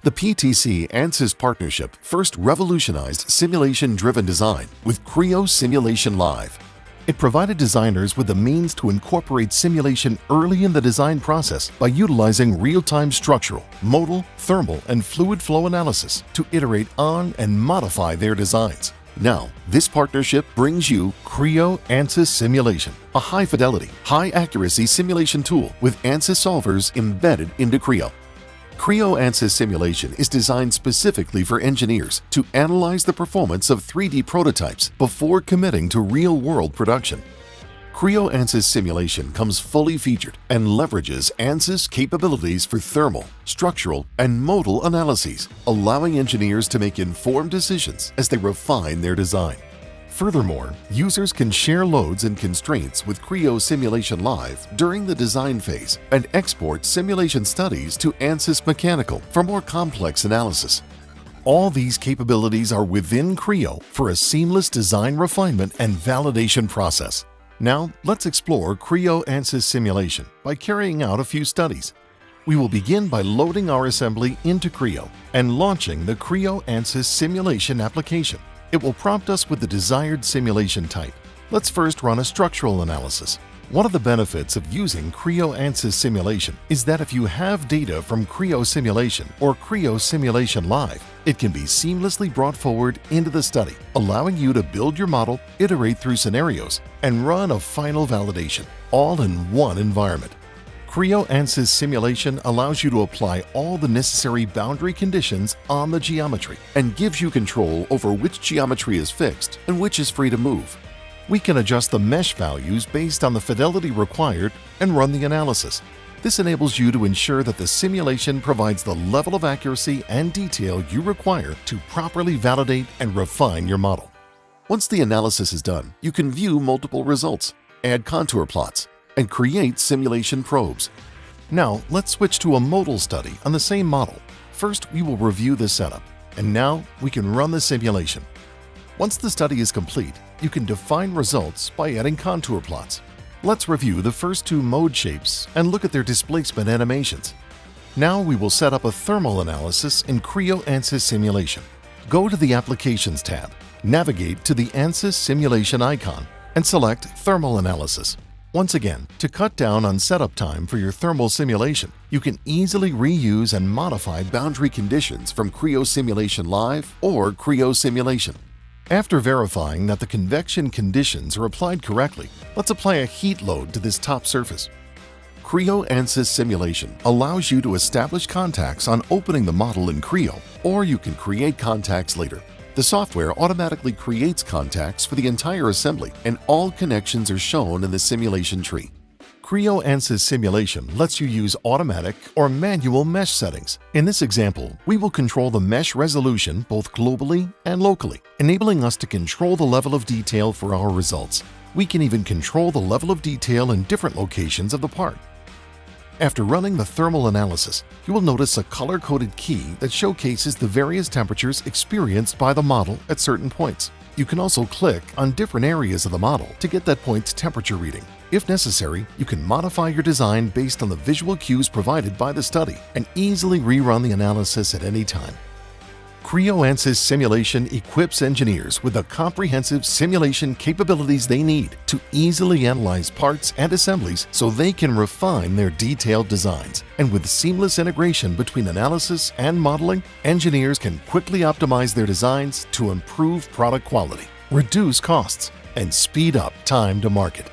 The PTC-ANSYS partnership first revolutionized simulation-driven design with Creo Simulation Live. It provided designers with the means to incorporate simulation early in the design process by utilizing real-time structural, modal, thermal, and fluid flow analysis to iterate on and modify their designs. Now, this partnership brings you Creo ANSYS Simulation, a high-fidelity, high-accuracy simulation tool with ANSYS solvers embedded into Creo. Creo ANSYS Simulation is designed specifically for engineers to analyze the performance of 3D prototypes before committing to real-world production. Creo ANSYS Simulation comes fully featured and leverages ANSYS capabilities for thermal, structural, and modal analyses, allowing engineers to make informed decisions as they refine their design. Furthermore, users can share loads and constraints with Creo Simulation Live during the design phase and export simulation studies to ANSYS Mechanical for more complex analysis. All these capabilities are within Creo for a seamless design refinement and validation process. Now, let's explore Creo ANSYS Simulation by carrying out a few studies. We will begin by loading our assembly into Creo and launching the Creo ANSYS Simulation application. It will prompt us with the desired simulation type. Let's first run a structural analysis. One of the benefits of using Creo ANSYS Simulation is that if you have data from Creo Simulation or Creo Simulation Live, it can be seamlessly brought forward into the study, allowing you to build your model, iterate through scenarios, and run a final validation, all in one environment. Creo ANSYS Simulation allows you to apply all the necessary boundary conditions on the geometry and gives you control over which geometry is fixed and which is free to move. We can adjust the mesh values based on the fidelity required and run the analysis. This enables you to ensure that the simulation provides the level of accuracy and detail you require to properly validate and refine your model. Once the analysis is done, you can view multiple results, add contour plots, and create simulation probes. Now, let's switch to a modal study on the same model. First, we will review the setup, and now we can run the simulation. Once the study is complete, you can define results by adding contour plots. Let's review the first two mode shapes and look at their displacement animations. Now we will set up a thermal analysis in Creo ANSYS Simulation. Go to the Applications tab, navigate to the ANSYS Simulation icon, and select Thermal Analysis. Once again, to cut down on setup time for your thermal simulation, you can easily reuse and modify boundary conditions from Creo Simulation Live or Creo Simulation. After verifying that the convection conditions are applied correctly, let's apply a heat load to this top surface. Creo ANSYS Simulation allows you to establish contacts on opening the model in Creo, or you can create contacts later. The software automatically creates contacts for the entire assembly, and all connections are shown in the simulation tree. Creo ANSYS Simulation lets you use automatic or manual mesh settings. In this example, we will control the mesh resolution both globally and locally, enabling us to control the level of detail for our results. We can even control the level of detail in different locations of the part. After running the thermal analysis, you will notice a color-coded key that showcases the various temperatures experienced by the model at certain points. You can also click on different areas of the model to get that point's temperature reading. If necessary, you can modify your design based on the visual cues provided by the study and easily rerun the analysis at any time. Creo ANSYS Simulation equips engineers with the comprehensive simulation capabilities they need to easily analyze parts and assemblies so they can refine their detailed designs. And with seamless integration between analysis and modeling, engineers can quickly optimize their designs to improve product quality, reduce costs, and speed up time to market.